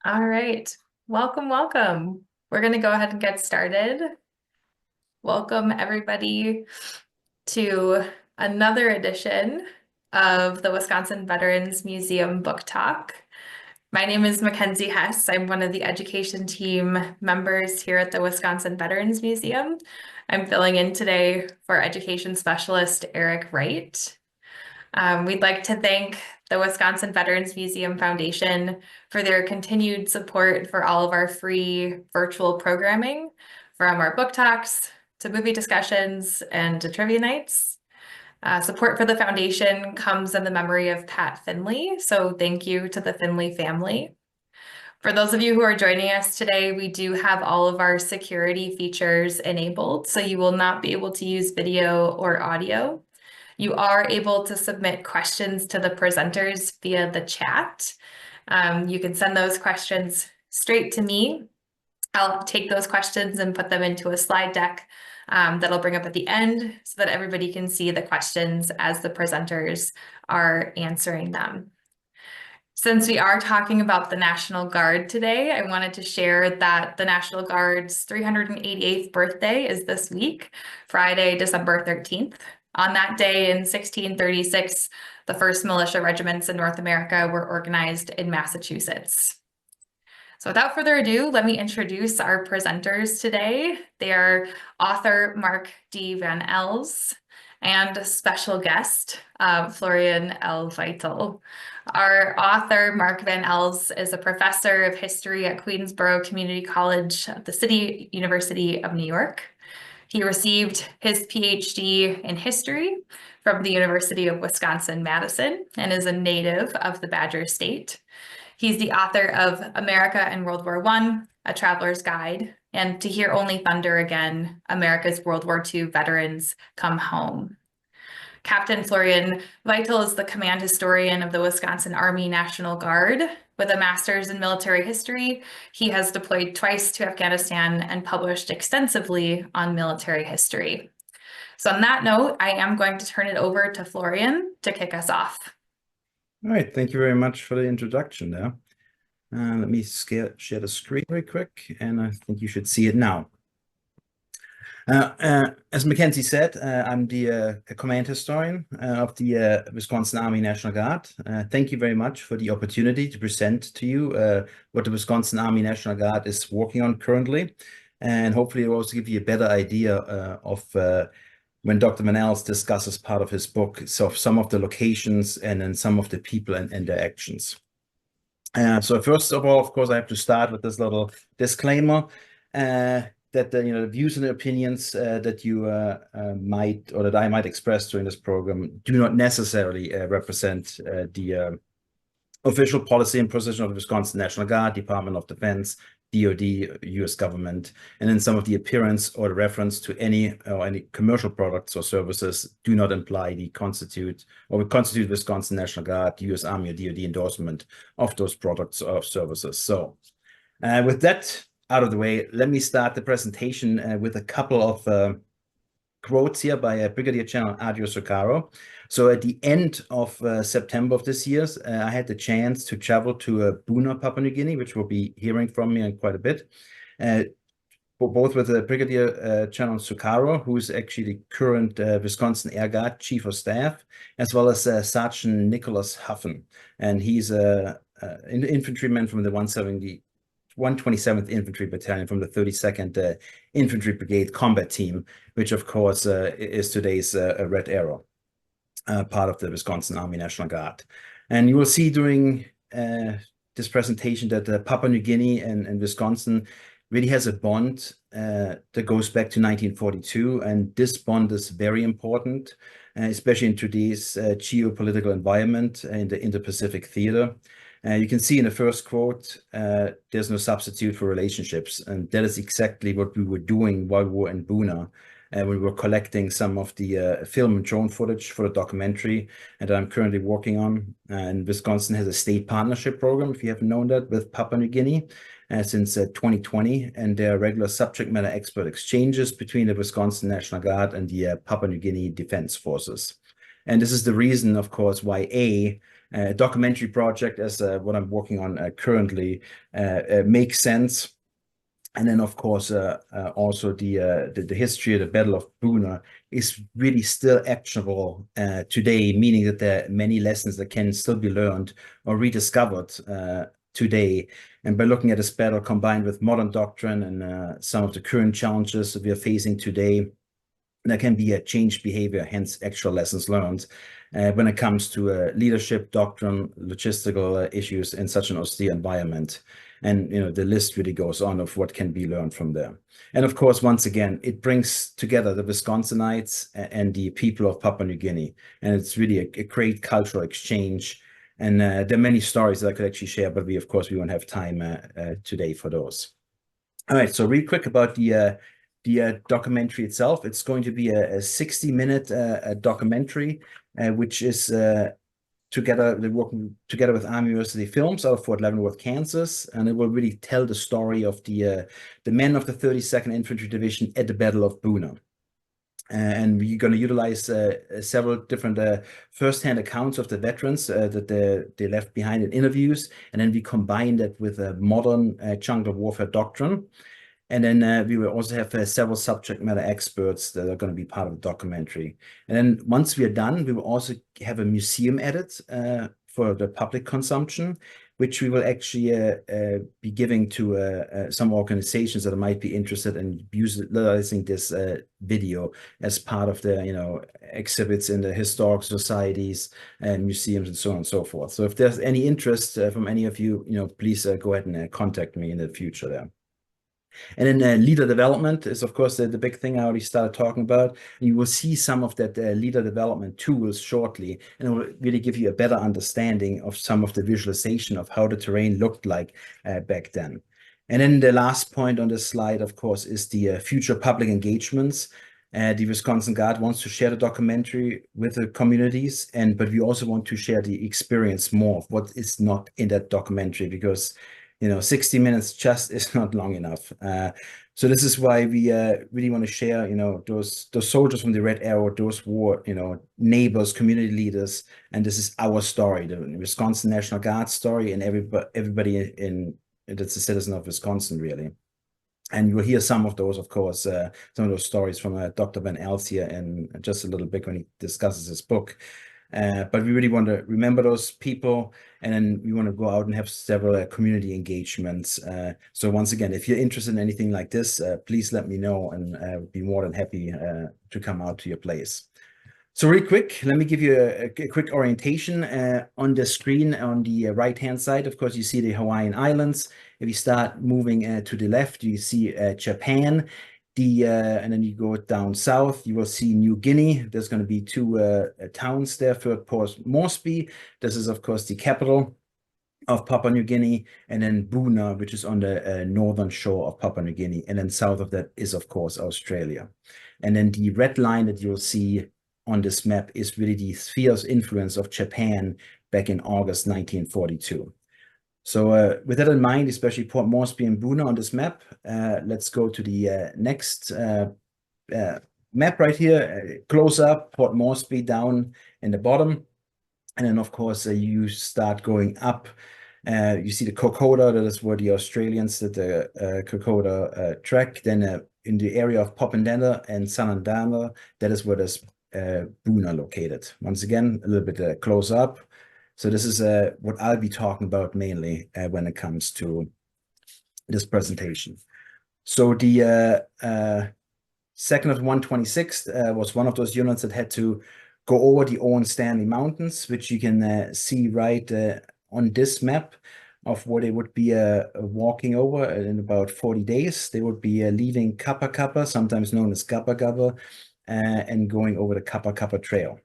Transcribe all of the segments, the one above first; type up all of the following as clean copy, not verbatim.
All right. Welcome, welcome. We're going to go ahead and get started. Welcome, everybody, to another edition of the Wisconsin Veterans Museum Book Talk. My name is Mackenzie Hess. I'm one of the education team members here at the Wisconsin Veterans Museum. I'm filling in today for education specialist Eric Wright. We'd like to thank the Wisconsin Veterans Museum Foundation for their continued support for all of our free virtual programming, from our book talks to movie discussions and to trivia nights. Support for the foundation comes in the memory of Pat Finley, so thank you to the Finley family. For those of you who are joining us today, we do have all of our security features enabled, so you will not be able to use video or audio. You are able to submit questions to the presenters via the chat. You can send those questions straight to me. I'll take those questions and put them into a slide deck that'll bring up at the end so that everybody can see the questions as the presenters are answering them. Since we are talking about the National Guard today, I wanted to share that the National Guard's 388th birthday is this week, Friday, December 13th. On that day in 1636, the first militia regiments in North America were organized in Massachusetts. So without further ado, let me introduce our presenters today. They are author Mark D. Van Ells and special guest Florian L. Vital. Our author, Mark Van Ells, is a professor of history at Queensborough Community College at the City University of New York. He received his PhD in history from the University of Wisconsin-Madison and is a native of the Badger State. He's the author of America and World War I, A Traveler's Guide, and To Hear Only Thunder Again, America's World War II Veterans Come Home. Captain Florian Vital is the command historian of the Wisconsin Army National Guard. With a master's in military history, he has deployed twice to Afghanistan and published extensively on military history. So on that note, I am going to turn it over to Florian to kick us off. All right, thank you very much for the introduction there. Let me share the screen very quick, and I think you should see it now. As Mackenzie said, I'm the command historian of the Wisconsin Army National Guard. Thank you very much for the opportunity to present to you what the Wisconsin Army National Guard is working on currently, and hopefully it will also give you a better idea of when Dr. Van Ells discusses part of his book, so some of the locations and then some of the people and their actions. So first of all, of course, I have to start with this little disclaimer that the views and the opinions that you might or that I might express during this program do not necessarily represent the official policy and position of the Wisconsin National Guard, Department of Defense, DoD, U.S. government, and then some of the appearance or the reference to any commercial products or services do not imply the constitute Wisconsin National Guard, U.S. Army or DoD endorsement of those products or services. So with that out of the way, let me start the presentation with a couple of quotes here by Brigadier General Adio Soccaro. So at the end of September of this year, I had the chance to travel to Buna, Papua New Guinea, which we'll be hearing from me in quite a bit, both with Brigadier General Soccaro, who is actually the current Wisconsin Air Guard Chief of Staff, as well as Sergeant Nicholas Huffen. And he's an infantryman from the 127th Infantry Battalion from the 32nd Infantry Brigade Combat Team, which of course is today's Red Arrow, part of the Wisconsin Army National Guard. And you will see during this presentation that Papua New Guinea and Wisconsin really has a bond that goes back to 1942, and this bond is very important, especially in today's geopolitical environment in the Indo-Pacific theater. You can see in the first quote, there's no substitute for relationships. And that is exactly what we were doing while we were in Buna. We were collecting some of the film and drone footage for the documentary that I'm currently working on. And Wisconsin has a state partnership program, if you haven't known that, with Papua New Guinea since 2020. And there are regular subject matter expert exchanges between the Wisconsin National Guard and the Papua New Guinea Defense Forces. And this is the reason, of course, why documentary project as what I'm working on currently makes sense. And then, of course, also the history of the Battle of Buna is really still actionable today, meaning that there are many lessons that can still be learned or rediscovered today. And by looking at this battle combined with modern doctrine and some of the current challenges that we are facing today, there can be a changed behavior, hence actual lessons learned when it comes to leadership, doctrine, logistical issues in such an austere environment. And the list really goes on of what can be learned from there. And of course, once again, it brings together the Wisconsinites and the people of Papua New Guinea. And it's really a great cultural exchange. And there are many stories that I could actually share, but of course, we won't have time today for those. All right, so real quick about the documentary itself. It's going to be a 60-minute documentary, which is they're working together with Army University Films out of Fort Leavenworth, Kansas, and it will really tell the story of the men of the 32nd Infantry Division at the Battle of Buna. And we're going to utilize several different first-hand accounts of the veterans that they left behind in interviews, and then we combine that with a modern jungle warfare doctrine. And then we will also have several subject matter experts that are going to be part of the documentary. And then once we are done, we will also have a museum edit for the public consumption, which we will actually be giving to some organizations that might be interested in utilizing this video as part of the exhibits in the historic societies and museums and so on and so forth. So if there's any interest from any of you, please go ahead and contact me in the future there. And then leader development is, of course, the big thing I already started talking about. And you will see some of that leader development tools shortly, and it will really give you a better understanding of some of the visualization of how the terrain looked like back then. And then the last point on this slide, of course, is the future public engagements. The Wisconsin Guard wants to share the documentary with the communities, but we also want to share the experience more of what is not in that documentary, because 60 minutes just is not long enough. So this is why we really want to share, those soldiers from the Red Arrow, those war, neighbors, community leaders, and this is our story, the Wisconsin National Guard story, and everybody that's a citizen of Wisconsin, really. And you will hear some of those, of course, some of those stories from Dr. Ben Ells here in just a little bit when he discusses his book. But we really want to remember those people, and then we want to go out and have several community engagements. So once again, if you're interested in anything like this, please let me know, and I would be more than happy to come out to your place. So really quick, let me give you a quick orientation on the screen. On the right-hand side, of course, you see the Hawaiian Islands. If you start moving to the left, you see Japan. And then you go down south, you will see New Guinea. There's going to be two towns there, Port Moresby. This is, of course, the capital of Papua New Guinea, and then Buna, which is on the northern shore of Papua New Guinea. And then south of that is, of course, Australia. And then the red line that you'll see on this map is really the sphere of influence of Japan back in August 1942. So with that in mind, especially Port Moresby and Buna on this map, let's go to the next map right here. Close up, Port Moresby down in the bottom. And then, of course, you start going up. You see the Kokoda, that is where the Australians did the Kokoda trek. Then in the area of Popondana and Sanandana, that is where there's Buna located. Once again, a little bit close up. So this is what I'll be talking about mainly when it comes to this presentation. So the 2nd of 126th was one of those units that had to go over the Owen Stanley Mountains, which you can see right on this map of where they would be walking over in about 40 days. They would be leaving Kappa Kappa, sometimes known as Gabba Gabba, and going over the Kappa Kappa Trail.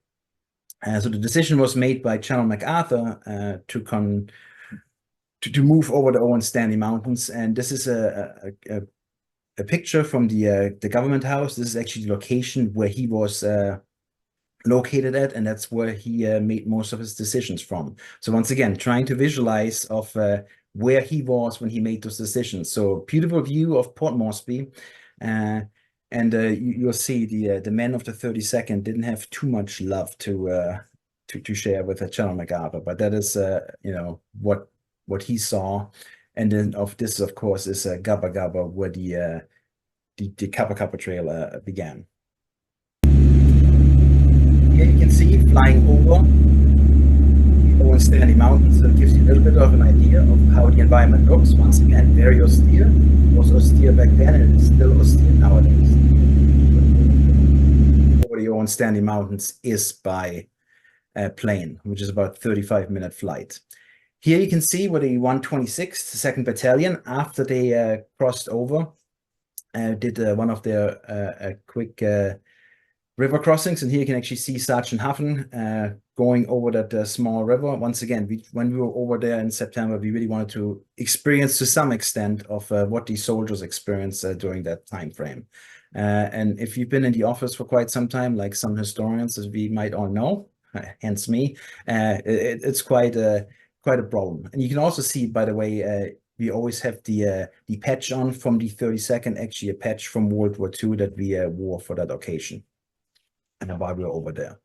So the decision was made by General MacArthur to move over the Owen Stanley Mountains, and this is a picture from the government house. This is actually the location where he was located at, and that's where he made most of his decisions from. So once again, trying to visualize of where he was when he made those decisions. So beautiful view of Port Moresby. And you'll see the men of the 32nd didn't have too much love to to share with General MacArthur, but that is what he saw. And then this, of course, is Gabba Gabba, where the Kappa Kappa Trail began. Here you can see flying over the Owen Stanley Mountains. That gives you a little bit of an idea of how the environment looks. Once again, very austere. It was austere back then, and it's still austere nowadays. Over the Owen Stanley Mountains is by plane, which is about 35-minute flight. Here you can see where the 126th, 2nd Battalion, after they crossed over, did one of their quick river crossings. And here you can actually see Sergeant Huffen going over that small river. Once again, when we were over there in September, we really wanted to experience to some extent of what these soldiers experienced during that time frame. And if you've been in the office for quite some time, like some historians, as we might all know, hence me, it's quite a problem. And you can also see, by the way, we always have the patch on from the 32nd, actually a patch from World War II that we wore for that occasion, and while we were over there.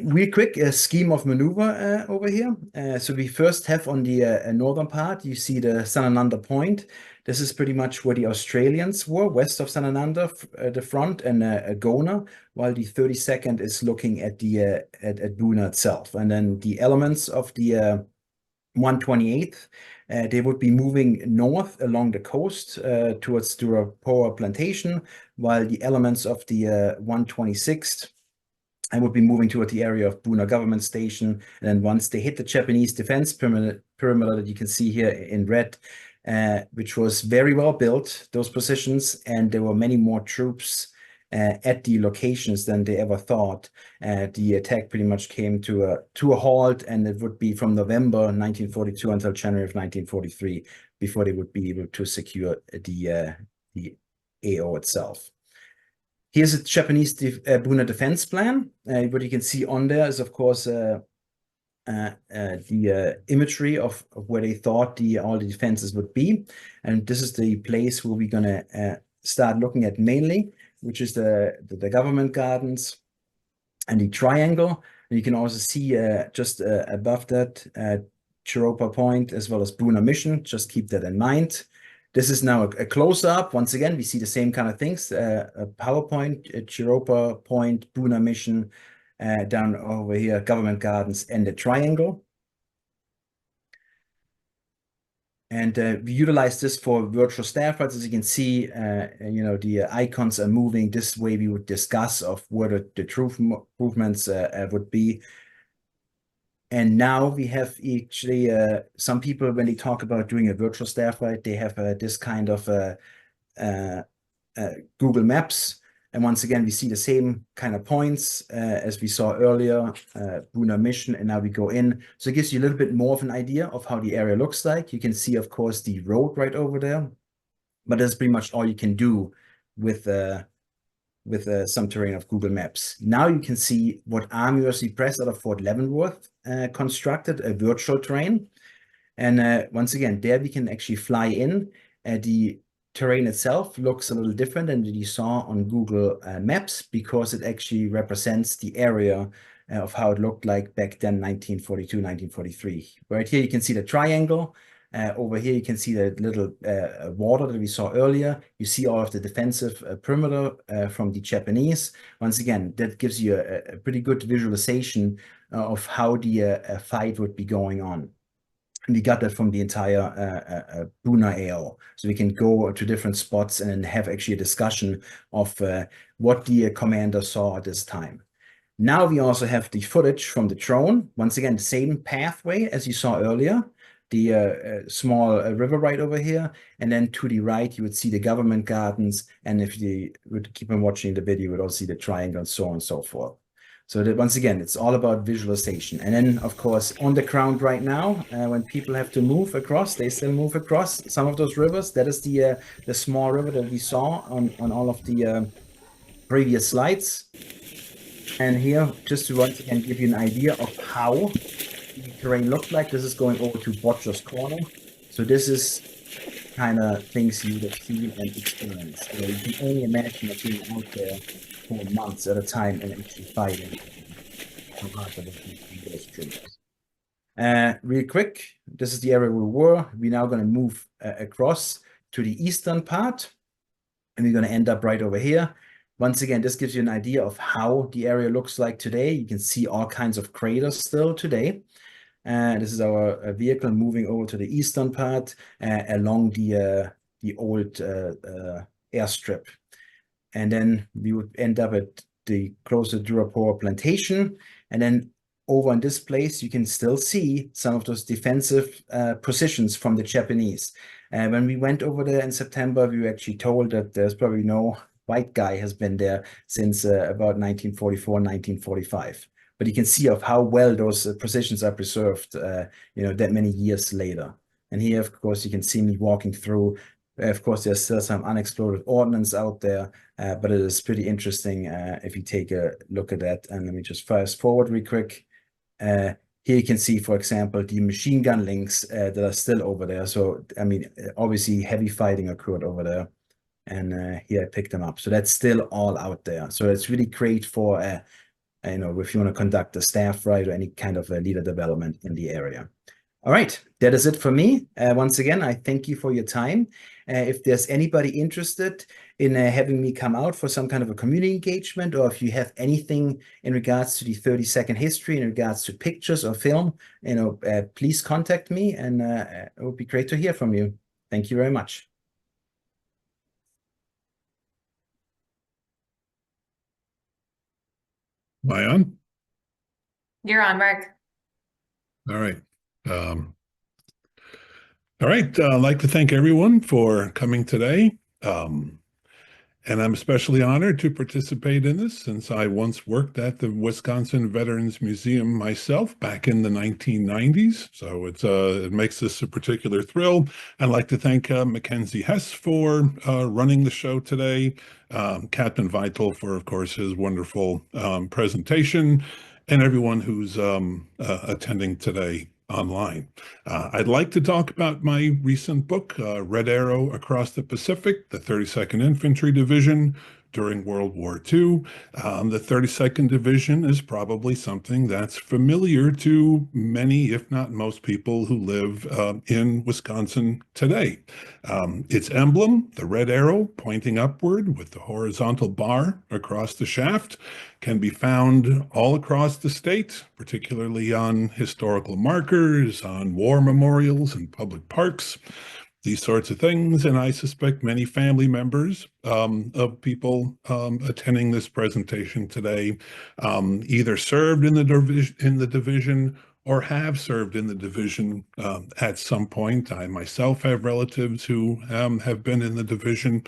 Real quick scheme of maneuver over here. So we first have on the northern part, you see the Sanananda Point. This is pretty much where the Australians were, west of Sanananda, the front, and Gona, while the 32nd is looking at the at Buna itself. And then the elements of the 128th, they would be moving north along the coast towards Durapoa Plantation, while the elements of the 126th and would be moving toward the area of Buna Government Station. And then once they hit the Japanese defense perimeter that you can see here in red, which was very well built, those positions, and there were many more troops at the locations than they ever thought. The attack pretty much came to a halt, and it would be from November 1942 until January of 1943 before they would be able to secure the AO itself. Here's a Japanese Buna defense plan. What you can see on there is, of course, the imagery of where they thought all the defenses would be. And this is the place where we're going to start looking at mainly, which is the government gardens and the triangle. And you can also see just above that, Chiropa Point as well as Buna Mission. Just keep that in mind. This is now a close-up. Once again, we see the same kind of things, a PowerPoint, a Chiropa Point, Buna Mission, down over here, Government Gardens, and the triangle. And we utilize this for virtual staff rides. As you can see, the icons are moving this way. We would discuss of where the troop movements would be. And now we have actually some people, when they talk about doing a virtual staff ride, they have this kind of Google Maps. And once again, we see the same kind of points as we saw earlier, Buna Mission, and now we go in. So it gives you a little bit more of an idea of how the area looks like. You can see, of course, the road right over there, but that's pretty much all you can do with some terrain of Google Maps. Now you can see what Army University Press out of Fort Leavenworth constructed, a virtual terrain. And once again, there we can actually fly in. The terrain itself looks a little different than you saw on Google Maps, because it actually represents the area of how it looked like back then, 1942, 1943. Right here you can see the triangle. Over here you can see the little water that we saw earlier. You see all of the defensive perimeter from the Japanese. Once again, that gives you a pretty good visualization of how the fight would be going on. And we got that from the entire Buna AO. So we can go to different spots and then have actually a discussion of what the commander saw at this time. Now we also have the footage from the drone. Once again, the same pathway as you saw earlier. The small river right over here, and then to the right you would see the government gardens, and if you would keep on watching the video you would also see the triangle and so on and so forth. So that, once again, it's all about visualization. And then, of course, on the ground right now, when people have to move across, they still move across some of those rivers. That is the small river that we saw on all of the previous slides. And here, just to once again give you an idea of how the terrain looked like, this is going over to Butcher's Corner. So this is kind of things you would have seen and experienced. You can only imagine being out there for months at a time and actually fighting. How hard that would be those triggers. Real quick, this is the area we were. We're now going to move across to the eastern part, and we're going to end up right over here. Once again, this gives you an idea of how the area looks like today. You can see all kinds of craters still today. This is our vehicle moving over to the eastern part along the old airstrip. And then we would end up at the closer Durapor plantation. And then over in this place, you can still see some of those defensive positions from the Japanese. When we went over there in September, we were actually told that there's probably no white guy has been there since about 1944, 1945. But you can see of how well those positions are preserved, that many years later. And here, of course, you can see me walking through. Of course, there's still some unexploded ordnance out there, but it is pretty interesting if you take a look at that. And let me just fast forward real quick. Here you can see, for example, the machine gun links that are still over there. So, I mean, obviously heavy fighting occurred over there. And here I picked them up. So that's still all out there. So it's really great for, if you want to conduct a staff ride or any kind of leader development in the area. All right, that is it for me. Once again, I thank you for your time. If there's anybody interested in having me come out for some kind of a community engagement, or if you have anything in regards to the 30-second history, in regards to pictures or film, please contact me, and it would be great to hear from you. Thank you very much. Am I on? You're on, Mark. All right. I'd like to thank everyone for coming today. And I'm especially honored to participate in this since I once worked at the Wisconsin Veterans Museum myself back in the 1990s. So it makes this a particular thrill. I'd like to thank Mackenzie Hess for running the show today, Captain Vital for, of course, his wonderful presentation, and everyone who's attending today online. I'd like to talk about my recent book, Red Arrow Across the Pacific, the 32nd Infantry Division during World War II. The 32nd Division is probably something that's familiar to many, if not most people who live in Wisconsin today. Its emblem, the red arrow pointing upward with the horizontal bar across the shaft, can be found all across the state, particularly on historical markers, on war memorials and public parks, these sorts of things. And I suspect many family members of people attending this presentation today either served in the division or have served in the division at some point. I myself have relatives who have been in the division.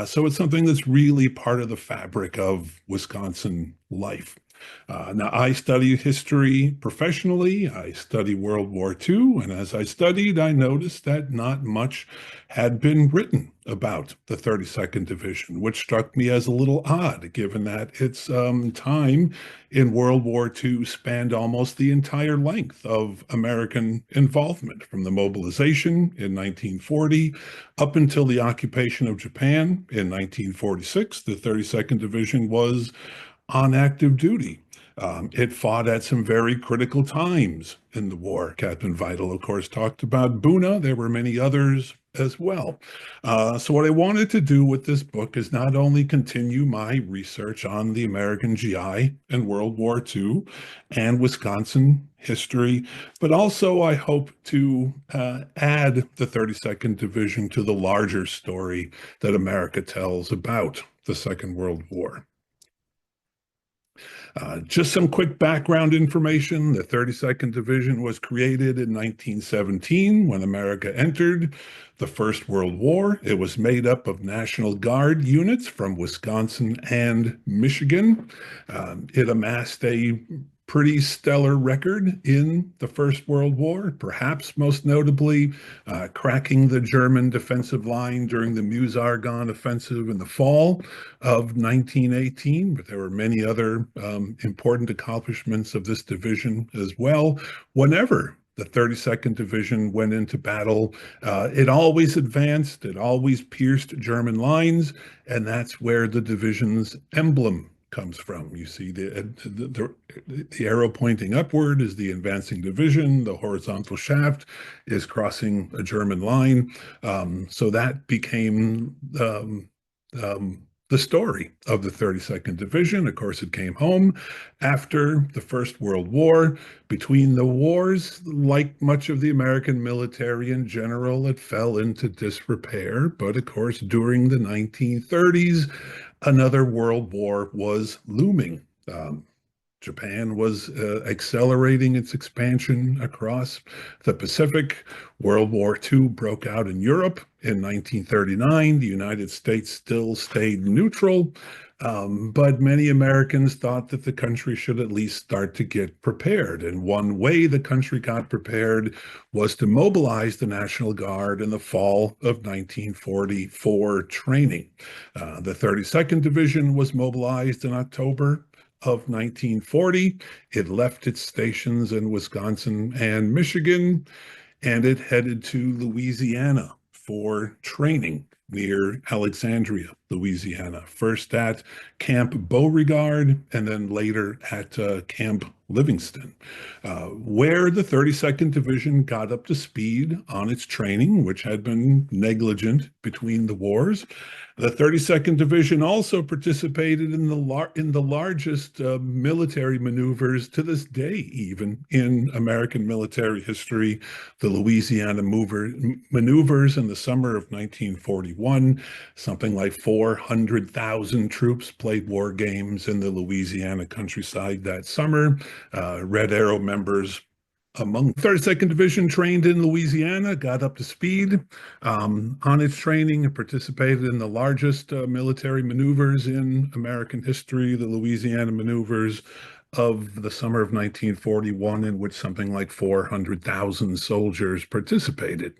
So it's something that's really part of the fabric of Wisconsin life. Now, I study history professionally. I study World War II, and as I studied, I noticed that not much had been written about the 32nd Division, which struck me as a little odd, given that its time in World War II spanned almost the entire length of American involvement, from the mobilization in 1940 up until the occupation of Japan in 1946. The 32nd Division was on active duty. It fought at some very critical times in the war. Captain Vital, of course, talked about Buna. There were many others as well. So what I wanted to do with this book is not only continue my research on the American GI and World War II and Wisconsin history, but also I hope to add the 32nd Division to the larger story that America tells about the Second World War. Just some quick background information. The 32nd Division was created in 1917 when America entered the First World War. It was made up of National Guard units from Wisconsin and Michigan. It amassed a pretty stellar record in the First World War, perhaps most notably cracking the German defensive line during the Meuse-Argonne offensive in the fall of 1918. But there were many other important accomplishments of this division as well. Whenever the 32nd Division went into battle, it always advanced, it always pierced German lines, and that's where the division's emblem comes from. You see the arrow pointing upward is the advancing division. The horizontal shaft is crossing a German line. So that became the story of the 32nd Division. Of course, it came home after the First World War. Between the wars, like much of the American military in general, it fell into disrepair. But of course, during the 1930s, another world war was looming. Japan was accelerating its expansion across the Pacific. World War II broke out in Europe in 1939. The United States still stayed neutral, but many Americans thought that the country should at least start to get prepared. And one way the country got prepared was to mobilize the National Guard in the fall of 1940 for training. The 32nd Division was mobilized in October of 1940. It left its stations in Wisconsin and Michigan, and it headed to Louisiana for training near Alexandria, Louisiana. First at Camp Beauregard, and then later at Camp Livingston, where the 32nd Division got up to speed on its training, which had been negligent between the wars. The 32nd Division also participated in the largest military maneuvers to this day, even in American military history, the Louisiana maneuvers in the summer of 1941. Something like 400,000 troops played war games in the Louisiana countryside that summer. Red Arrow members among 32nd Division trained in Louisiana got up to speed on its training and participated in the largest military maneuvers in American history, the Louisiana maneuvers of the summer of 1941, in which something like 400,000 soldiers participated.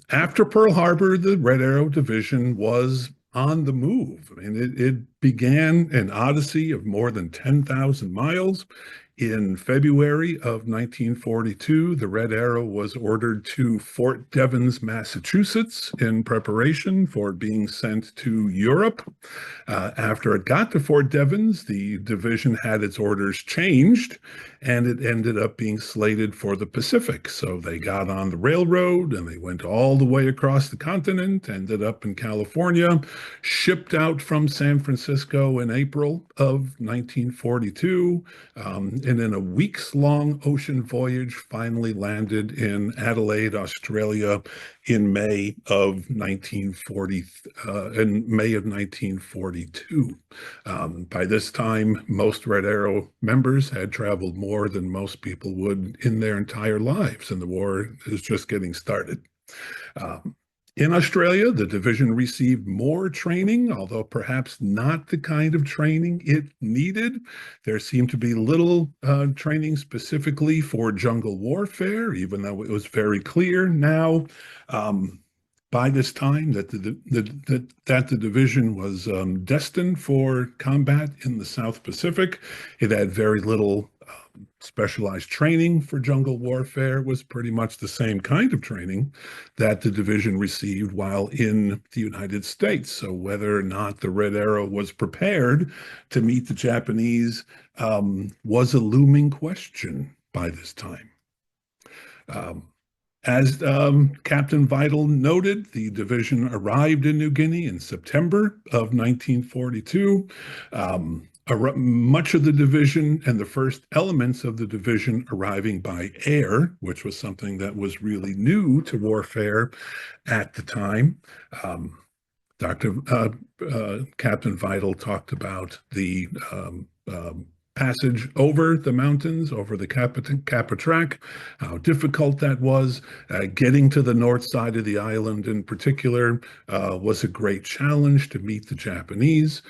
After Pearl Harbor, the Red Arrow Division was on the move. I mean, it began an odyssey of more than 10,000 miles. In February of 1942, the Red Arrow was ordered to Fort Devens, Massachusetts, in preparation for being sent to Europe. After it got to Fort Devens, the division had its orders changed, and it ended up being slated for the Pacific. So they got on the railroad, and they went all the way across the continent, ended up in California, shipped out from San Francisco in April of 1942, and in a weeks-long ocean voyage, finally landed in Adelaide, Australia, in May of 1942. By this time, most Red Arrow members had traveled more than most people would in their entire lives, and the war is just getting started. In Australia, the division received more training, although perhaps not the kind of training it needed. There seemed to be little training specifically for jungle warfare, even though it was very clear now by this time that the division was destined for combat in the South Pacific. It had very little specialized training for jungle warfare. Was pretty much the same kind of training that the division received while in the United States. So whether or not the Red Arrow was prepared to meet the Japanese was a looming question by this time. As Captain Vital noted, the division arrived in New Guinea in September of 1942. Much of the division and the first elements of the division arriving by air, which was something that was really new to warfare at the time. Captain Vital talked about the passage over the mountains, over the Kappa Track, how difficult that was. Getting to the north side of the island in particular was a great challenge to meet the Japanese.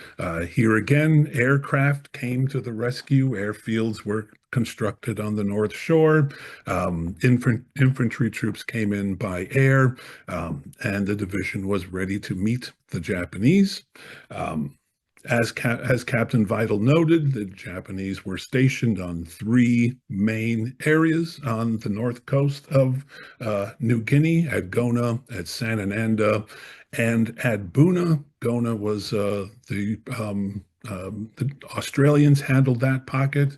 Here again, aircraft came to the rescue. Airfields were constructed on the North Shore. Infantry troops came in by air, and the division was ready to meet the Japanese. As Captain Vital noted, the Japanese were stationed on 3 main areas on the north coast of New Guinea, at Gona, at Sanananda, and at Buna. Gona was the The Australians handled that pocket.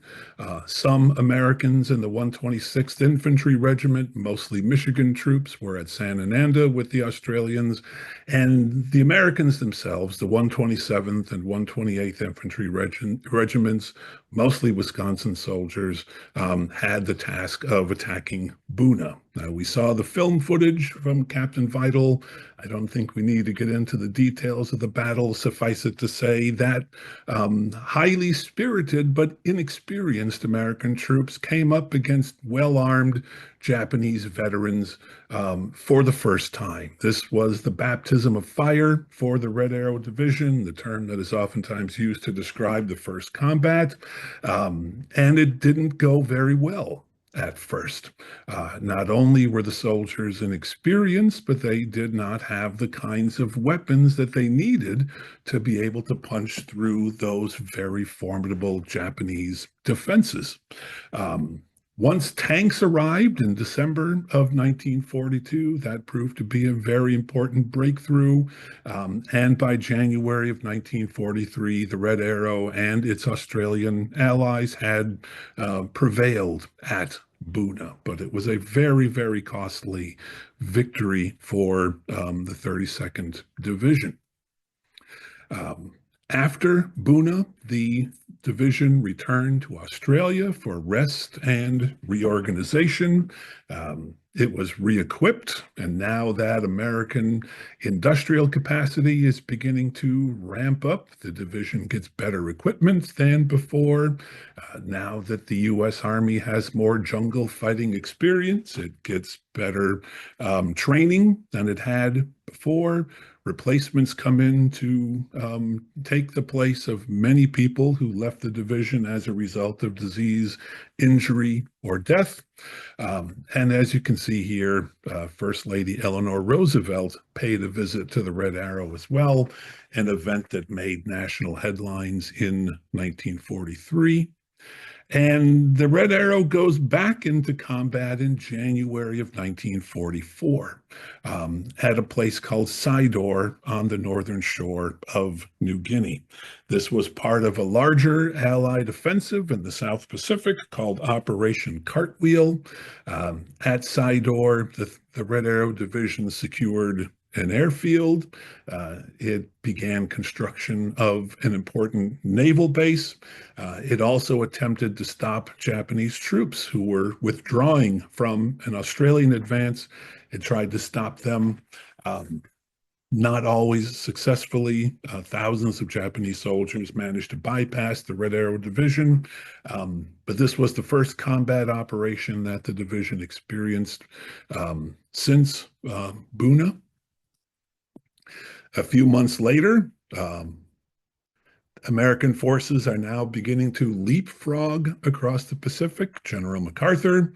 Some Americans in the 126th Infantry Regiment, mostly Michigan troops, were at San Ananda with the Australians. And the Americans themselves, the 127th and 128th Infantry regiments, mostly Wisconsin soldiers, had the task of attacking Buna. Now, we saw the film footage from Captain Vital. I don't think we need to get into the details of the battle. Suffice it to say that highly spirited but inexperienced American troops came up against well-armed Japanese veterans for the first time. This was the baptism of fire for the Red Arrow Division, the term that is oftentimes used to describe the first combat, and it didn't go very well at first. Not only were the soldiers inexperienced, but they did not have the kinds of weapons that they needed to be able to punch through those very formidable Japanese defenses. Once tanks arrived in December of 1942, that proved to be a very important breakthrough. And by January of 1943, the Red Arrow and its Australian allies had prevailed at Buna, but it was a very, very costly victory for the 32nd Division. After Buna, the division returned to Australia for rest and reorganization. It was re-equipped, and now that American industrial capacity is beginning to ramp up. The division gets better equipment than before. Now that the U.S. Army has more jungle fighting experience, it gets better training than it had before. Replacements come in to take the place of many people who left the division as a result of disease, injury, or death. And as you can see here, First Lady Eleanor Roosevelt paid a visit to the Red Arrow as well, an event that made national headlines in 1943. And the Red Arrow goes back into combat in January of 1944 at a place called Sidor on the northern shore of New Guinea. This was part of a larger Allied offensive in the South Pacific called Operation Cartwheel. At Sidor, the Red Arrow Division secured an airfield. It began construction of an important naval base. It also attempted to stop Japanese troops who were withdrawing from an Australian advance. It tried to stop them, not always successfully. Thousands of Japanese soldiers managed to bypass the Red Arrow Division, but this was the first combat operation that the division experienced since Buna. A few months later, American forces are now beginning to leapfrog across the Pacific. General MacArthur,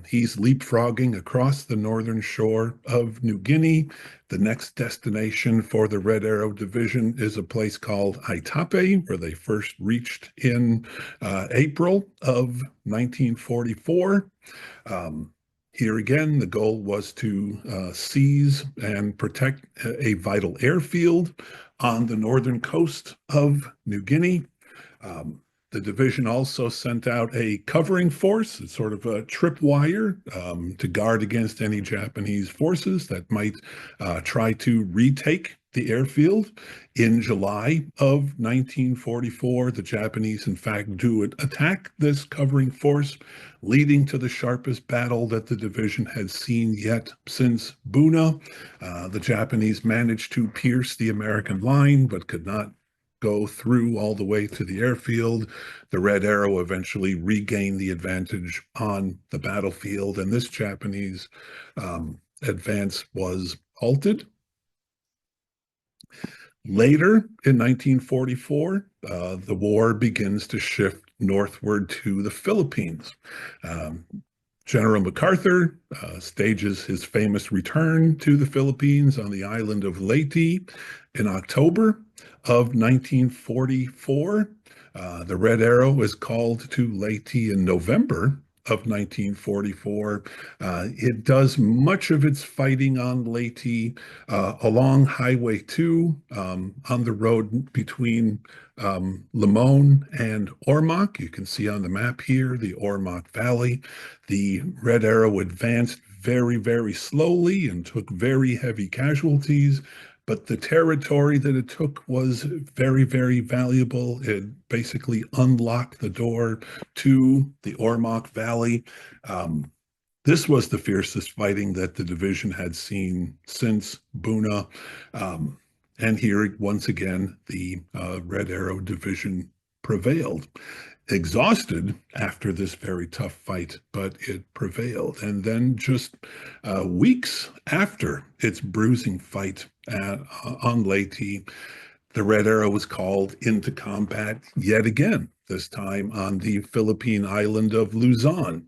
he's leapfrogging across the northern shore of New Guinea. The next destination for the Red Arrow Division is a place called Aitape, where they first reached in April of 1944. Here again, the goal was to seize and protect a vital airfield on the northern coast of New Guinea. The division also sent out a covering force, it's sort of a tripwire, to guard against any Japanese forces that might try to retake the airfield. In July of 1944, the Japanese, in fact, do attack this covering force, leading to the sharpest battle that the division had seen yet since Buna. The Japanese managed to pierce the American line, but could not go through all the way to the airfield. The Red Arrow eventually regained the advantage on the battlefield, and this Japanese advance was halted. Later in 1944, the war begins to shift northward to the Philippines. General MacArthur stages his famous return to the Philippines on the island of Leyte in October of 1944. The Red Arrow is called to Leyte in November of 1944. It does much of its fighting on Leyte along Highway 2 on the road between Limon and Ormoc. You can see on the map here the Ormoc Valley. The Red Arrow advanced very, very slowly and took very heavy casualties, but the territory that it took was very, very valuable. It basically unlocked the door to the Ormoc Valley. This was the fiercest fighting that the division had seen since Buna. And here, once again, the Red Arrow Division prevailed. Exhausted after this very tough fight, but it prevailed. And then just weeks after its bruising fight on Leyte, the Red Arrow was called into combat yet again, this time on the Philippine island of Luzon.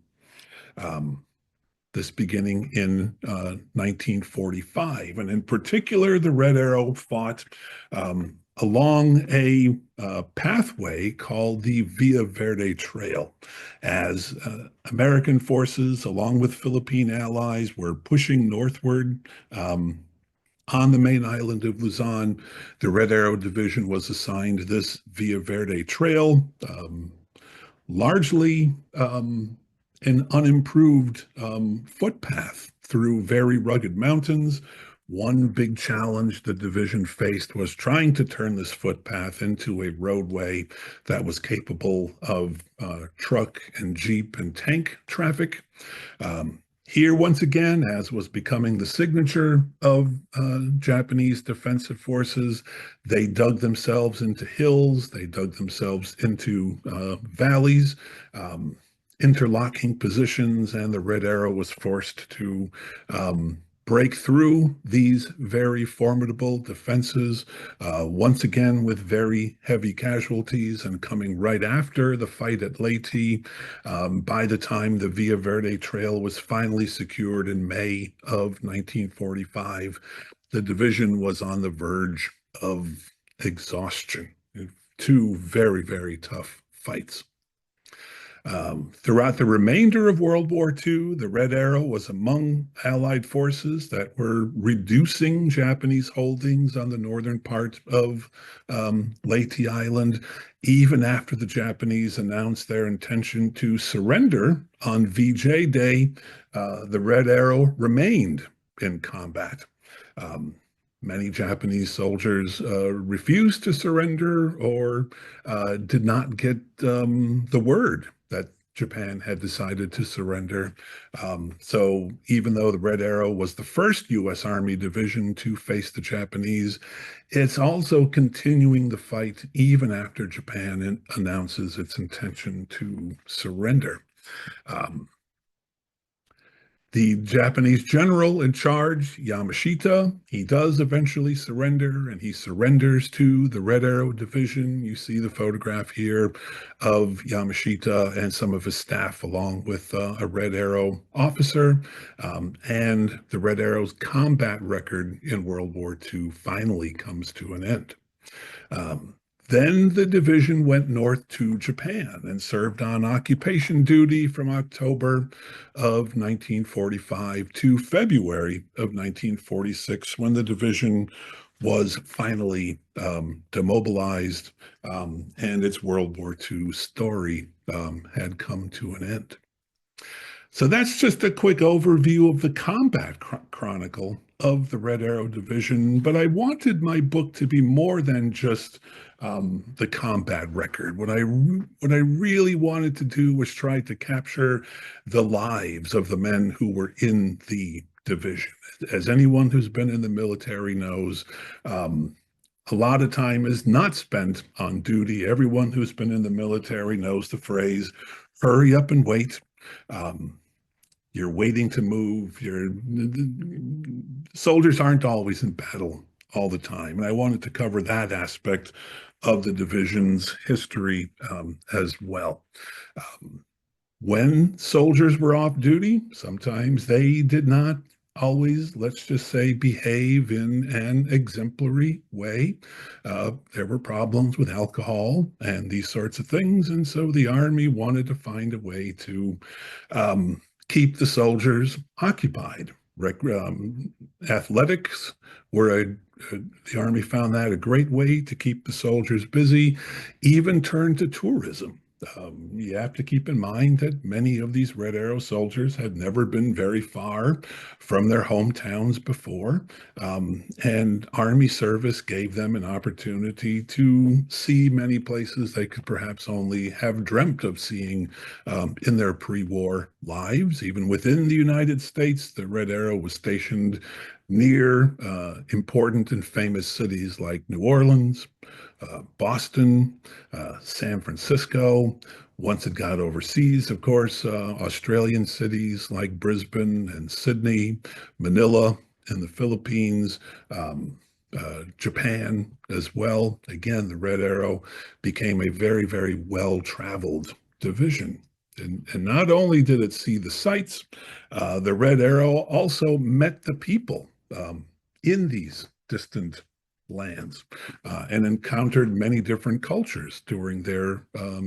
This beginning in 1945. And in particular, the Red Arrow fought along a pathway called the Villa Verde Trail, as American forces, along with Philippine allies, were pushing northward on the main island of Luzon. The Red Arrow Division was assigned this Villa Verde Trail, largely an unimproved footpath through very rugged mountains. One big challenge the division faced was trying to turn this footpath into a roadway that was capable of truck and jeep and tank traffic. Here, once again, as was becoming the signature of Japanese defensive forces, they dug themselves into hills, they dug themselves into valleys, interlocking positions, and the Red Arrow was forced to break through these very formidable defenses, once again with very heavy casualties, and coming right after the fight at Leyte. By the time the Villa Verde Trail was finally secured in May of 1945, the division was on the verge of exhaustion. Two very, very tough fights. Throughout the remainder of World War II, the Red Arrow was among Allied forces that were reducing Japanese holdings on the northern part of Leyte Island, even after the Japanese announced their intention to surrender on VJ Day. The Red Arrow remained in combat. Many Japanese soldiers refused to surrender or did not get the word that Japan had decided to surrender. So even though the Red Arrow was the first U.S. Army division to face the Japanese, it's also continuing the fight even after Japan announces its intention to surrender. The Japanese general in charge, Yamashita, he does eventually surrender, and he surrenders to the Red Arrow Division. You see the photograph here of Yamashita and some of his staff, along with a Red Arrow officer. And the Red Arrow's combat record in World War II finally comes to an end. Then the division went north to Japan and served on occupation duty from October of 1945 to February of 1946, when the division was finally demobilized and its World War II story had come to an end. So that's just a quick overview of the combat chronicle of the Red Arrow Division, but I wanted my book to be more than just the combat record. What I really wanted to do was try to capture the lives of the men who were in the division. As anyone who's been in the military knows, a lot of time is not spent on duty. Everyone who's been in the military knows the phrase, hurry up and wait. You're waiting to move. Soldiers aren't always in battle all the time. And I wanted to cover that aspect of the division's history as well. When soldiers were off duty, sometimes they did not always, let's just say, behave in an exemplary way. There were problems with alcohol and these sorts of things, and so the Army wanted to find a way to keep the soldiers occupied. Athletics were the Army found that a great way to keep the soldiers busy, even turned to tourism. You have to keep in mind that many of these Red Arrow soldiers had never been very far from their hometowns before, and Army service gave them an opportunity to see many places they could perhaps only have dreamt of seeing in their pre-war lives. Even within the United States, the Red Arrow was stationed near important and famous cities like New Orleans, Boston, San Francisco. Once it got overseas, of course, Australian cities like Brisbane and Sydney, Manila in the Philippines, Japan as well. Again, the Red Arrow became a very, very well-traveled division. And not only did it see the sights, the Red Arrow also met the people in these distant lands and encountered many different cultures during their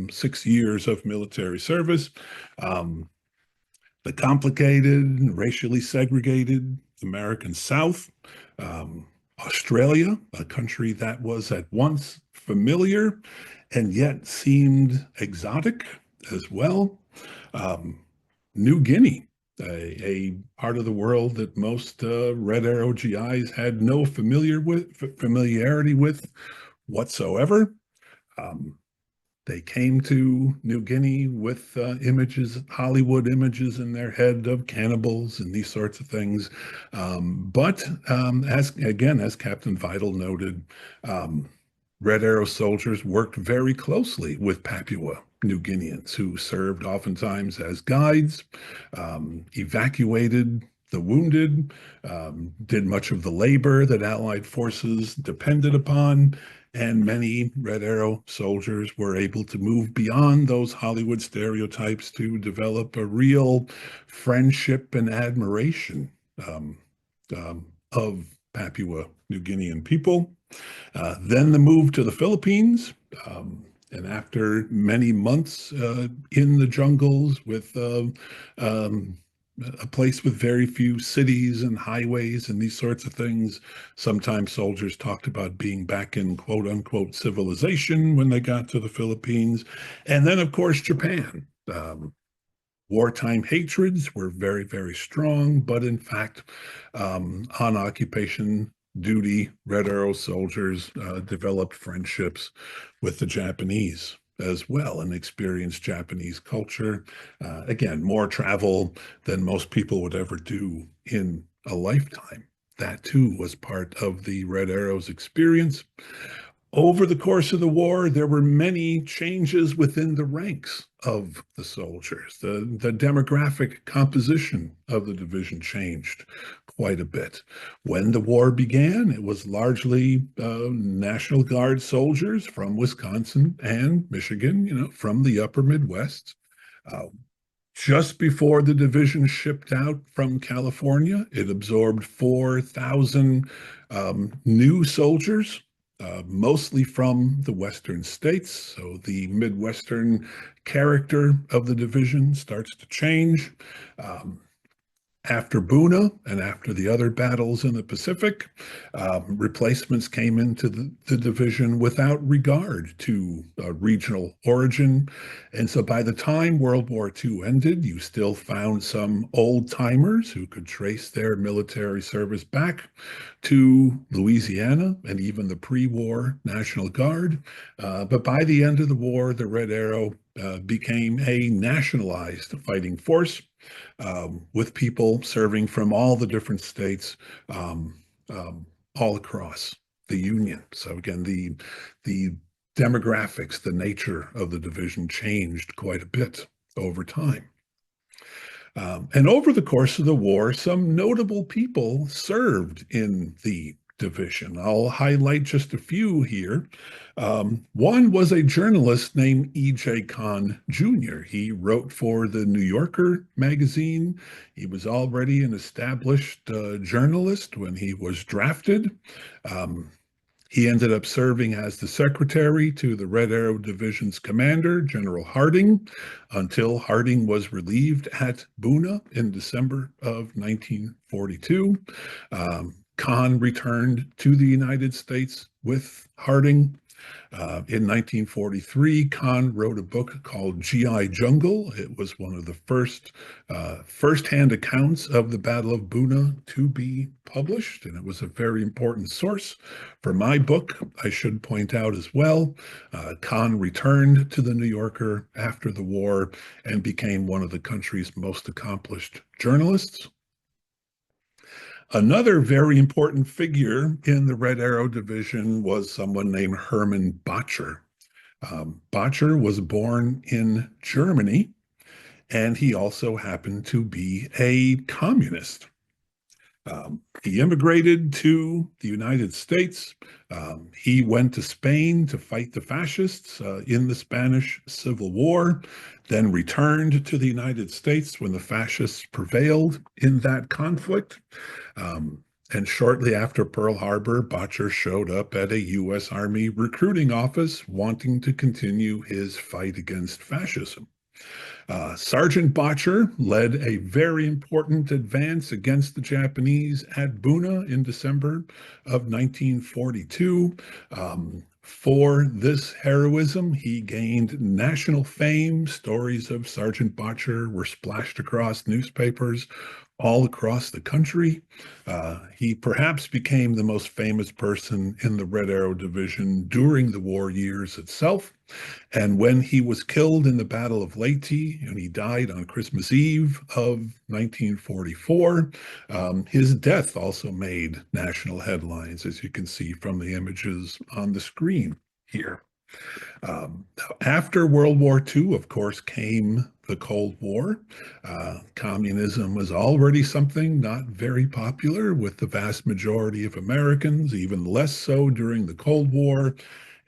6 years of military service. The complicated, racially segregated American South, Australia, a country that was at once familiar and yet seemed exotic as well. New Guinea, a part of the world that most Red Arrow GIs had no familiarity with whatsoever. They came to New Guinea with images, Hollywood images in their head of cannibals and these sorts of things. But as Captain Vital noted, Red Arrow soldiers worked very closely with Papua New Guineans who served oftentimes as guides, evacuated the wounded, did much of the labor that Allied forces depended upon, and many Red Arrow soldiers were able to move beyond those Hollywood stereotypes to develop a real friendship and admiration of Papua New Guinean people. Then the move to the Philippines, and after many months in the jungles with a place with very few cities and highways and these sorts of things, sometimes soldiers talked about being back in quote unquote civilization when they got to the Philippines. And then, of course, Japan. Wartime hatreds were very, very strong, but in fact, on occupation duty, Red Arrow soldiers developed friendships with the Japanese as well and experienced Japanese culture. Again, more travel than most people would ever do in a lifetime. That too was part of the Red Arrow's experience. Over the course of the war, there were many changes within the ranks of the soldiers. The demographic composition of the division changed quite a bit. When the war began, it was largely National Guard soldiers from Wisconsin and Michigan, from the upper Midwest. Just before the division shipped out from California, it absorbed 4,000 new soldiers, mostly from the Western states. So the Midwestern character of the division starts to change. After Buna and after the other battles in the Pacific, replacements came into the division without regard to regional origin. And so by the time World War II ended, you still found some old timers who could trace their military service back to Louisiana and even the pre-war National Guard. But by the end of the war, the Red Arrow became a nationalized fighting force, with people serving from all the different states all across the Union. So again, the demographics, the nature of the division changed quite a bit over time. And over the course of the war, some notable people served in the division. I'll highlight just a few here. One was a journalist named E.J. Kahn Jr. He wrote for the New Yorker magazine. He was already an established journalist when he was drafted. He ended up serving as the secretary to the Red Arrow Division's commander, General Harding, until Harding was relieved at Buna in December of 1942. Kahn returned to the United States with Harding. In 1943, Kahn wrote a book called G.I. Jungle. It was one of the first-hand accounts of the Battle of Buna to be published, and it was a very important source for my book. I should point out as well, Kahn returned to the New Yorker after the war and became one of the country's most accomplished journalists. Another very important figure in the Red Arrow Division was someone named Hermann Bacher. Bacher was born in Germany, and he also happened to be a communist. He immigrated to the United States. He went to Spain to fight the fascists in the Spanish Civil War, then returned to the United States when the fascists prevailed in that conflict. And shortly after Pearl Harbor, Bacher showed up at a U.S. Army recruiting office wanting to continue his fight against fascism. Sergeant Bacher led a very important advance against the Japanese at Buna in December of 1942. For this heroism, he gained national fame. Stories of Sergeant Bacher were splashed across newspapers all across the country. He perhaps became the most famous person in the Red Arrow Division during the war years itself. And when he was killed in the Battle of Leyte, and he died on Christmas Eve of 1944, his death also made national headlines, as you can see from the images on the screen here. After World War II, of course, came the Cold War. Communism was already something not very popular with the vast majority of Americans, even less so during the Cold War.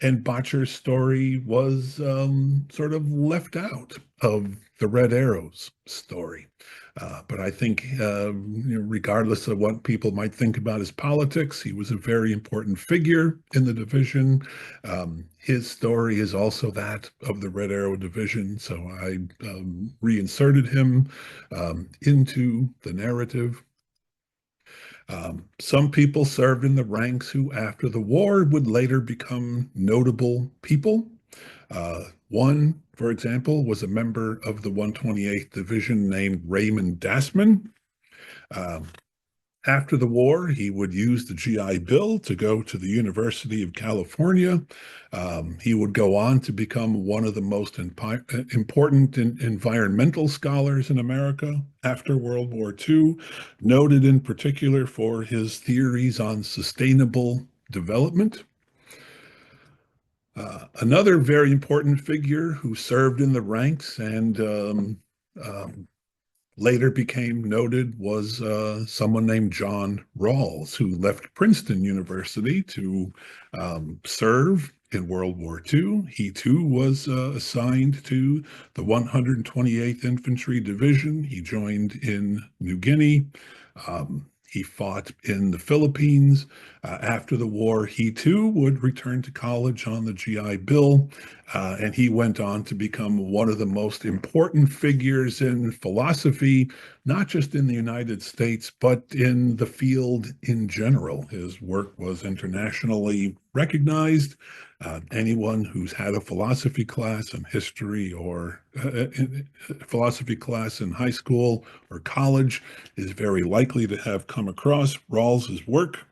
And Bacher's story was sort of left out of the Red Arrow's story. But I think, regardless of what people might think about his politics, he was a very important figure in the division. His story is also that of the Red Arrow Division, so I reinserted him into the narrative. Some people served in the ranks who, after the war, would later become notable people. One, for example, was a member of the 128th Division named Raymond Dassman. After the war, he would use the GI Bill to go to the University of California. He would go on to become one of the most important environmental scholars in America after World War II, noted in particular for his theories on sustainable development. Another very important figure who served in the ranks and later became noted was someone named John Rawls, who left Princeton University to serve in World War II. He too was assigned to the 128th Infantry Division. He joined in New Guinea. He fought in the Philippines. After the war, he too would return to college on the GI Bill, and he went on to become one of the most important figures in philosophy, not just in the United States, but in the field in general. His work was internationally recognized. Anyone who's had a philosophy class in history or philosophy class in high school or college is very likely to have come across Rawls's work.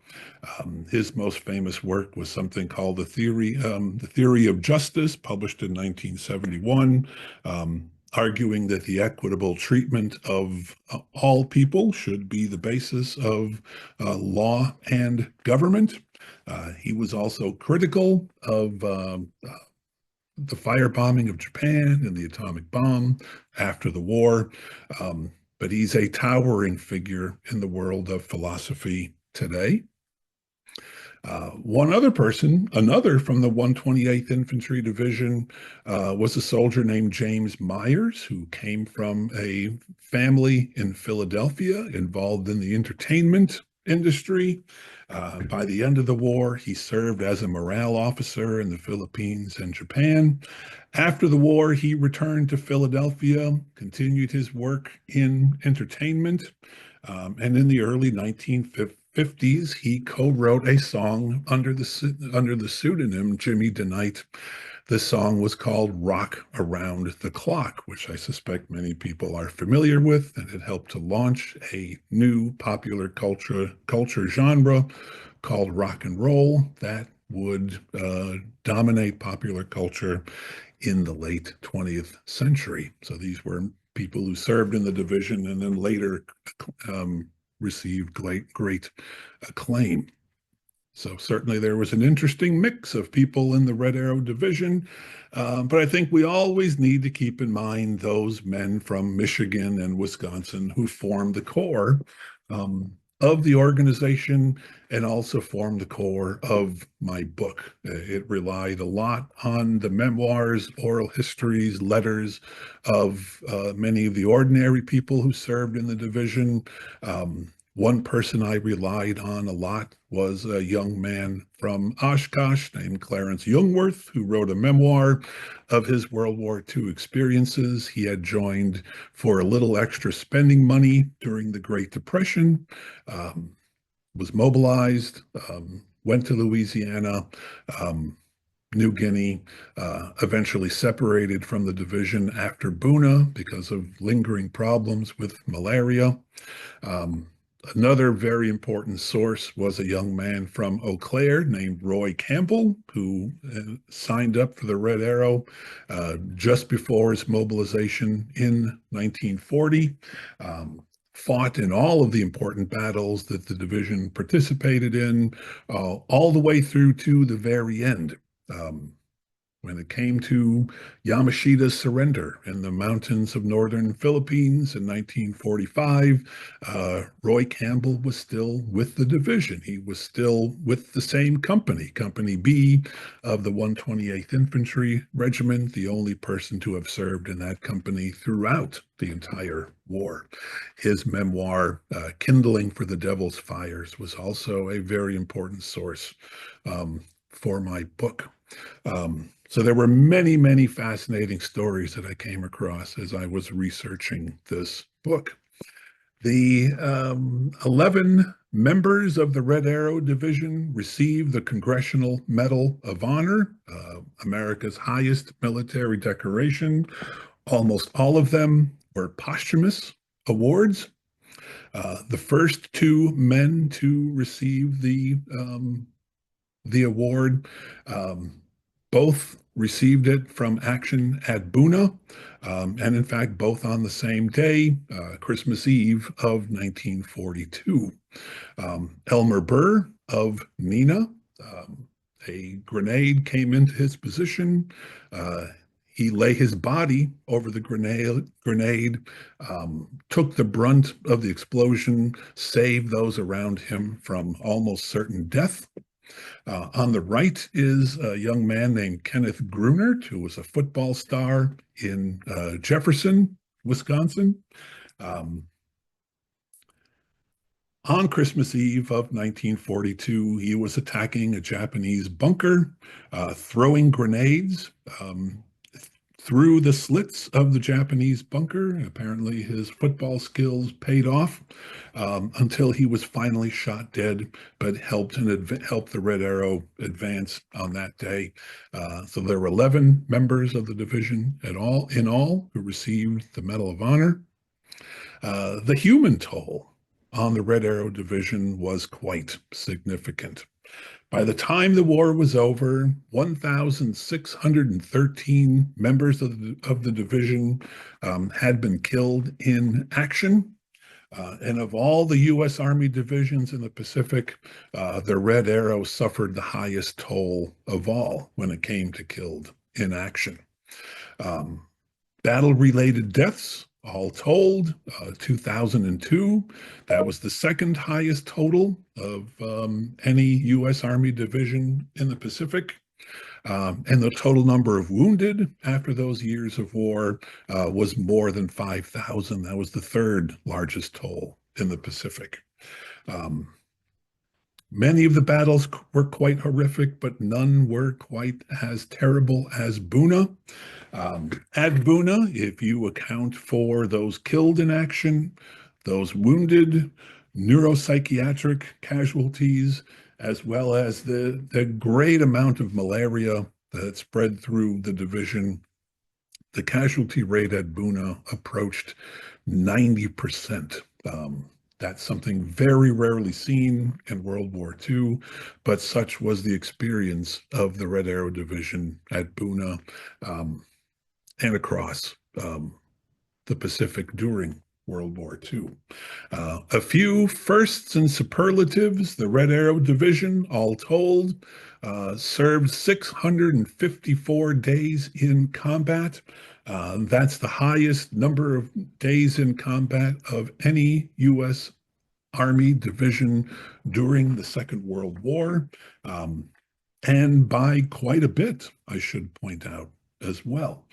His most famous work was something called the Theory of Justice, published in 1971, arguing that the equitable treatment of all people should be the basis of law and government. He was also critical of the firebombing of Japan and the atomic bomb after the war, but he's a towering figure in the world of philosophy today. One other person, another from the 128th Infantry Division, was a soldier named James Myers, who came from a family in Philadelphia involved in the entertainment industry. By the end of the war, he served as a morale officer in the Philippines and Japan. After the war, he returned to Philadelphia, continued his work in entertainment, and in the early 1950s, he co-wrote a song under the pseudonym Jimmy DeKnight. The song was called Rock Around the Clock, which I suspect many people are familiar with, and it helped to launch a new popular culture genre called rock and roll that would dominate popular culture in the late 20th century. So these were people who served in the division and then later received great acclaim. So certainly there was an interesting mix of people in the Red Arrow Division, but I think we always need to keep in mind those men from Michigan and Wisconsin who formed the core of the organization and also formed the core of my book. It relied a lot on the memoirs, oral histories, letters of many of the ordinary people who served in the division. One person I relied on a lot was a young man from Oshkosh named Clarence Jungwirth, who wrote a memoir of his World War II experiences. He had joined for a little extra spending money during the Great Depression, was mobilized, went to Louisiana, New Guinea, eventually separated from the division after Buna because of lingering problems with malaria. Another very important source was a young man from Eau Claire named Roy Campbell, who signed up for the Red Arrow just before his mobilization in 1940. Fought in all of the important battles that the division participated in, all the way through to the very end. When it came to Yamashita's surrender in the mountains of northern Philippines in 1945, Roy Campbell was still with the division. He was still with the same company, Company B of the 128th Infantry Regiment, the only person to have served in that company throughout the entire war. His memoir, Kindling for the Devil's Fires, was also a very important source for my book. So there were many, many fascinating stories that I came across as I was researching this book. The 11 members of the Red Arrow Division received the Congressional Medal of Honor, America's highest military decoration. Almost all of them were posthumous awards. The first two men to receive the award both received it from action at Buna, and in fact, both on the same day, Christmas Eve of 1942. Elmer Burr of Neenah, a grenade came into his position. He lay his body over the grenade, took the brunt of the explosion, saved those around him from almost certain death. On the right is a young man named Kenneth Grunert, who was a football star in Jefferson, Wisconsin. On Christmas Eve of 1942, he was attacking a Japanese bunker, throwing grenades through the slits of the Japanese bunker. Apparently his football skills paid off until he was finally shot dead, but helped the Red Arrow advance on that day. So there were 11 members of the division in all who received the Medal of Honor. The human toll on the Red Arrow Division was quite significant. By the time the war was over, 1,613 members of the division had been killed in action. And of all the U.S. Army divisions in the Pacific, the Red Arrow suffered the highest toll of all when it came to killed in action. Battle-related deaths all told, 2002. That was the second highest total of any U.S. Army division in the Pacific. And the total number of wounded after those years of war was more than 5,000. That was the third largest toll in the Pacific. Many of the battles were quite horrific, but none were quite as terrible as Buna. At Buna, if you account for those killed in action, those wounded, neuropsychiatric casualties, as well as the great amount of malaria that spread through the division, the casualty rate at Buna approached 90%. That's something very rarely seen in World War II, but such was the experience of the Red Arrow Division at Buna and across the Pacific during World War II. A few firsts and superlatives. The Red Arrow Division, all told, served 654 days in combat. That's the highest number of days in combat of any U.S. Army division during the Second World War, and by quite a bit, I should point out as well.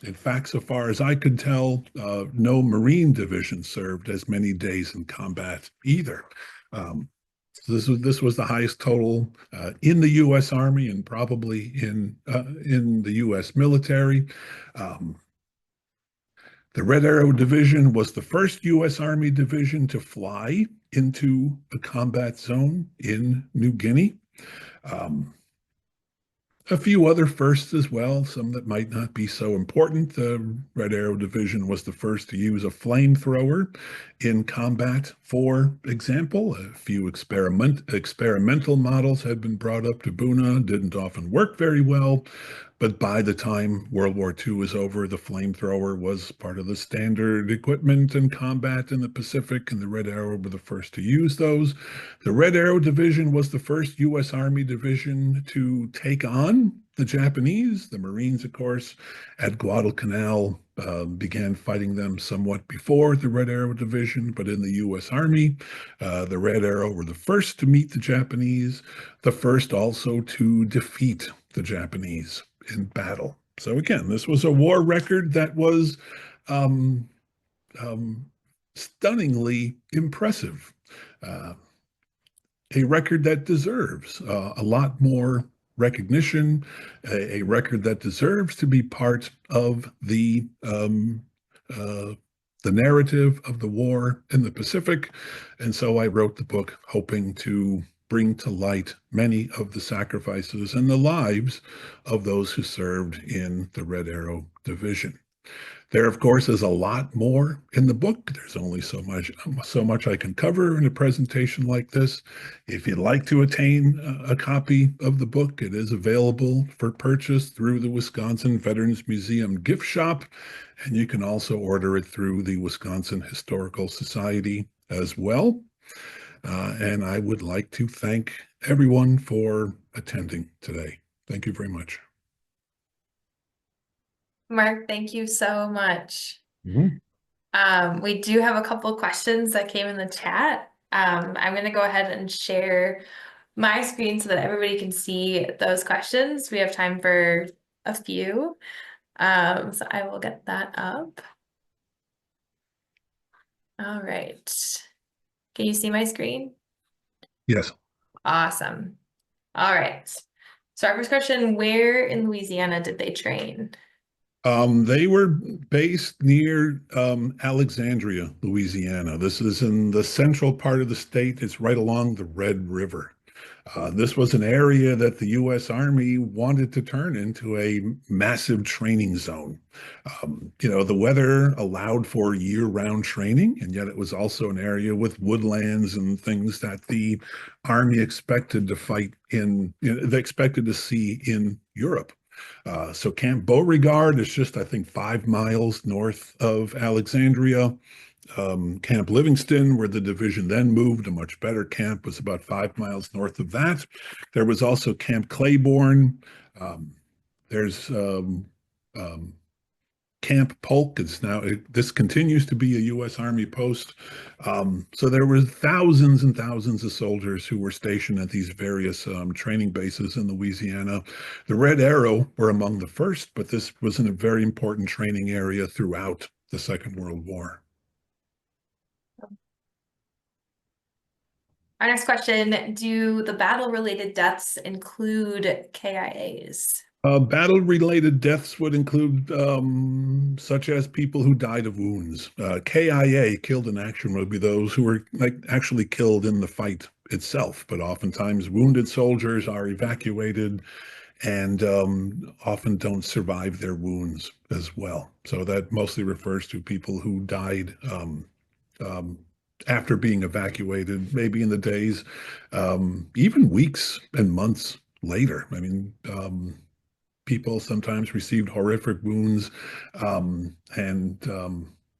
In fact, so far as I could tell, no Marine division served as many days in combat either. So this was the highest total in the U.S. Army and probably in the U.S. military. The Red Arrow Division was the first U.S. Army division to fly into a combat zone in New Guinea. A few other firsts as well, some that might not be so important. The Red Arrow Division was the first to use a flamethrower in combat, for example. A few experimental models had been brought up to Buna, didn't often work very well, but by the time World War II was over, the flamethrower was part of the standard equipment in combat in the Pacific, and the Red Arrow were the first to use those. The Red Arrow Division was the first U.S. Army division to take on the Japanese. The Marines, of course, at Guadalcanal began fighting them somewhat before the Red Arrow Division, but in the U.S. Army, the Red Arrow were the first to meet the Japanese, the first also to defeat the Japanese in battle. So again, this was a war record that was stunningly impressive. A record that deserves a lot more recognition, a record that deserves to be part of the narrative of the war in the Pacific. And so I wrote the book hoping to bring to light many of the sacrifices and the lives of those who served in the Red Arrow Division. There, of course, is a lot more in the book. There's only so much I can cover in a presentation like this. If you'd like to attain a copy of the book, it is available for purchase through the Wisconsin Veterans Museum gift shop, and you can also order it through the Wisconsin Historical Society as well. And I would like to thank everyone for attending today. Thank you very much. Mark, thank you so much. Mm-hmm. We do have a couple of questions that came in the chat. I'm going to go ahead and share my screen so that everybody can see those questions. We have time for a few. So I will get that up. All right. Can you see my screen? Yes. Awesome. All right. So our first question, where in Louisiana did they train? They were based near Alexandria, Louisiana. This is in the central part of the state. It's right along the Red River. This was an area that the U.S. Army wanted to turn into a massive training zone. The weather allowed for year-round training, and yet it was also an area with woodlands and things that the Army expected to fight in, they expected to see in Europe. So Camp Beauregard is just, I think, 5 miles north of Alexandria. Camp Livingston, where the division then moved, a much better camp, was about 5 miles north of that. There was also Camp Claiborne. There's Camp Polk is now, this continues to be a U.S. Army post. So there were thousands and thousands of soldiers who were stationed at these various training bases in Louisiana. The Red Arrow were among the first, but this was in a very important training area throughout the Second World War. Our next question, do the battle-related deaths include KIAs? Battle-related deaths would include such as people who died of wounds. KIA, killed in action, would be those who were actually killed in the fight itself, but oftentimes wounded soldiers are evacuated and often don't survive their wounds as well. So that mostly refers to people who died after being evacuated, maybe in the days, even weeks and months later. I mean, people sometimes received horrific wounds and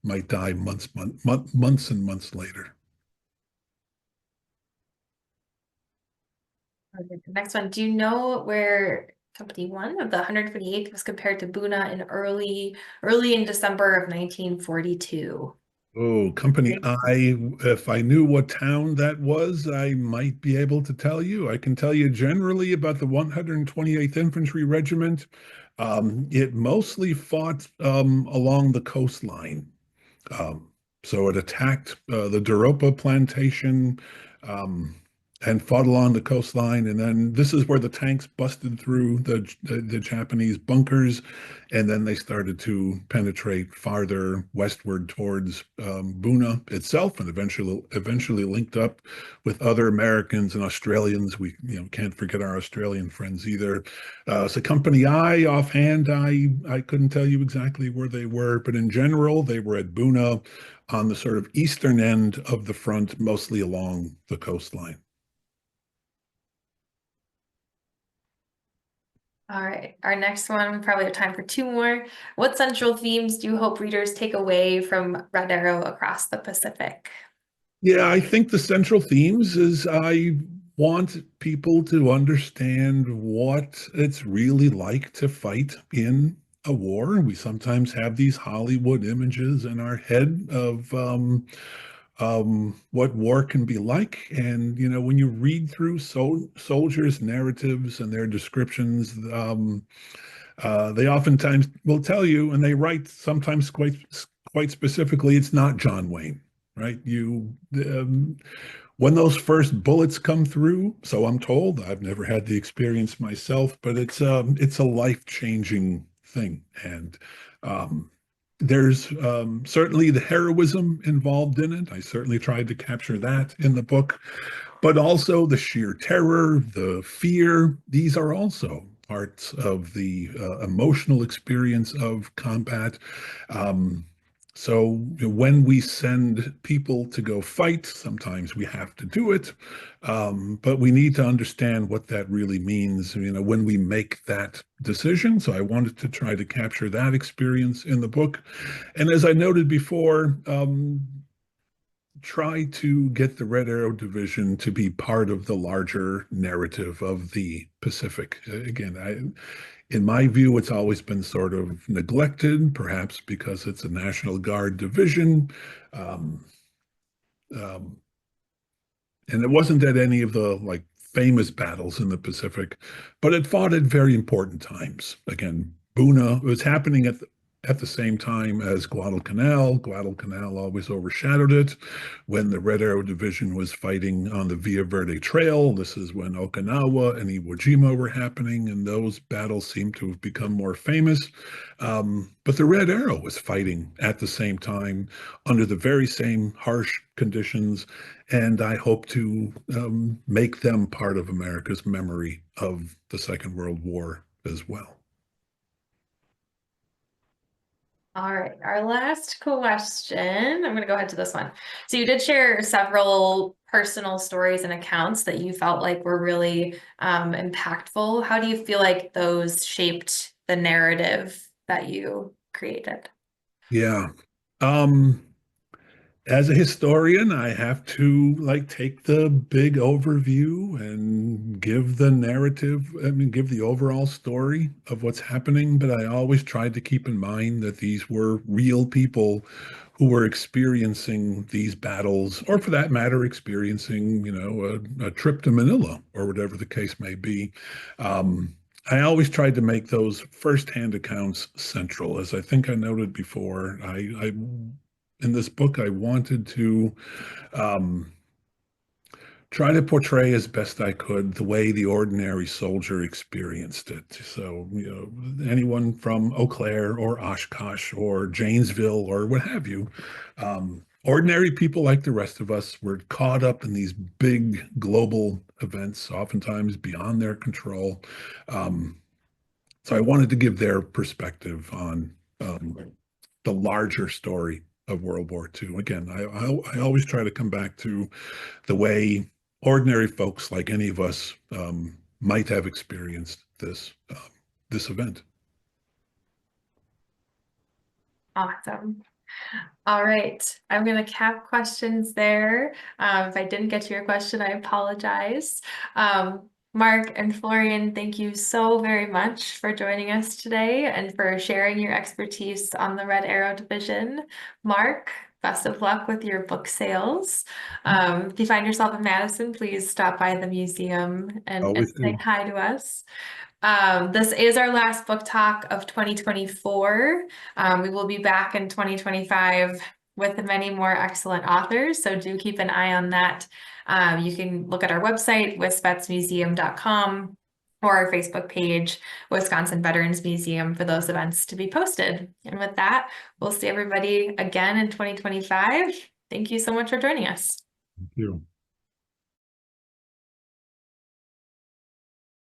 might die months and months later. Okay, the next one, do you know where Company 1 of the 128th was compared to Buna in early in December of 1942? Oh, Company I, if I knew what town that was, I might be able to tell you. I can tell you generally about the 128th Infantry Regiment. It mostly fought along the coastline. So it attacked the Duropa plantation and fought along the coastline. And then this is where the tanks busted through the Japanese bunkers. And then they started to penetrate farther westward towards Buna itself, and eventually linked up with other Americans and Australians. We can't forget our Australian friends either. So Company I, offhand, I couldn't tell you exactly where they were, but in general, they were at Buna on the sort of eastern end of the front, mostly along the coastline. All right, our next one, we probably have time for two more. What central themes do you hope readers take away from Red Arrow across the Pacific? Yeah, I think the central themes is I want people to understand what it's really like to fight in a war. We sometimes have these Hollywood images in our head of what war can be like. And, when you read through soldiers' narratives and their descriptions, they oftentimes will tell you, and they write sometimes quite specifically, it's not John Wayne, right? When those first bullets come through, so I'm told, I've never had the experience myself, but it's a life-changing thing. And there's certainly the heroism involved in it. I certainly tried to capture that in the book, but also the sheer terror, the fear. These are also parts of the emotional experience of combat. So when we send people to go fight, sometimes we have to do it, but we need to understand what that really means, when we make that decision. So I wanted to try to capture that experience in the book. And as I noted before, try to get the Red Arrow Division to be part of the larger narrative of the Pacific. Again, in my view, it's always been sort of neglected, perhaps because it's a National Guard division. And it wasn't at any of the famous battles in the Pacific, but it fought at very important times. Again, Buna was happening at the same time as Guadalcanal. Guadalcanal always overshadowed it. When the Red Arrow Division was fighting on the Villa Verde Trail, this is when Okinawa and Iwo Jima were happening, and those battles seem to have become more famous. But the Red Arrow was fighting at the same time under the very same harsh conditions, and I hope to make them part of America's memory of the Second World War as well. All right, our last question. I'm going to go ahead to this one. So you did share several personal stories and accounts that you felt like were really impactful. How do you feel like those shaped the narrative that you created? Yeah. Um, As a historian, I have to take the big overview and give the narrative, give the overall story of what's happening. But I always tried to keep in mind that these were real people who were experiencing these battles, or for that matter, experiencing, a trip to Manila or whatever the case may be. I always tried to make those firsthand accounts central. As I think I noted before, I in this book, I wanted to um, try to portray as best I could the way the ordinary soldier experienced it. So, anyone from Eau Claire or Oshkosh or Janesville or what have you, ordinary people like the rest of us were caught up in these big global events, oftentimes beyond their control. So I wanted to give their perspective on the larger story of World War II. Again, I always try to come back to the way ordinary folks like any of us might have experienced this event. Awesome. All right, I'm going to cap questions there. If I didn't get to your question, I apologize. Mark and Florian, thank you so very much for joining us today and for sharing your expertise on the Red Arrow Division. Mark, best of luck with your book sales. If you find yourself in Madison, please stop by the museum and say hi to us. This is our last book talk of 2024. We will be back in 2025 with many more excellent authors, so do keep an eye on that. You can look at our website, wisvetsmuseum.com, or our Facebook page, Wisconsin Veterans Museum, for those events to be posted. And with that, we'll see everybody again in 2025. Thank you so much for joining us. Thank you.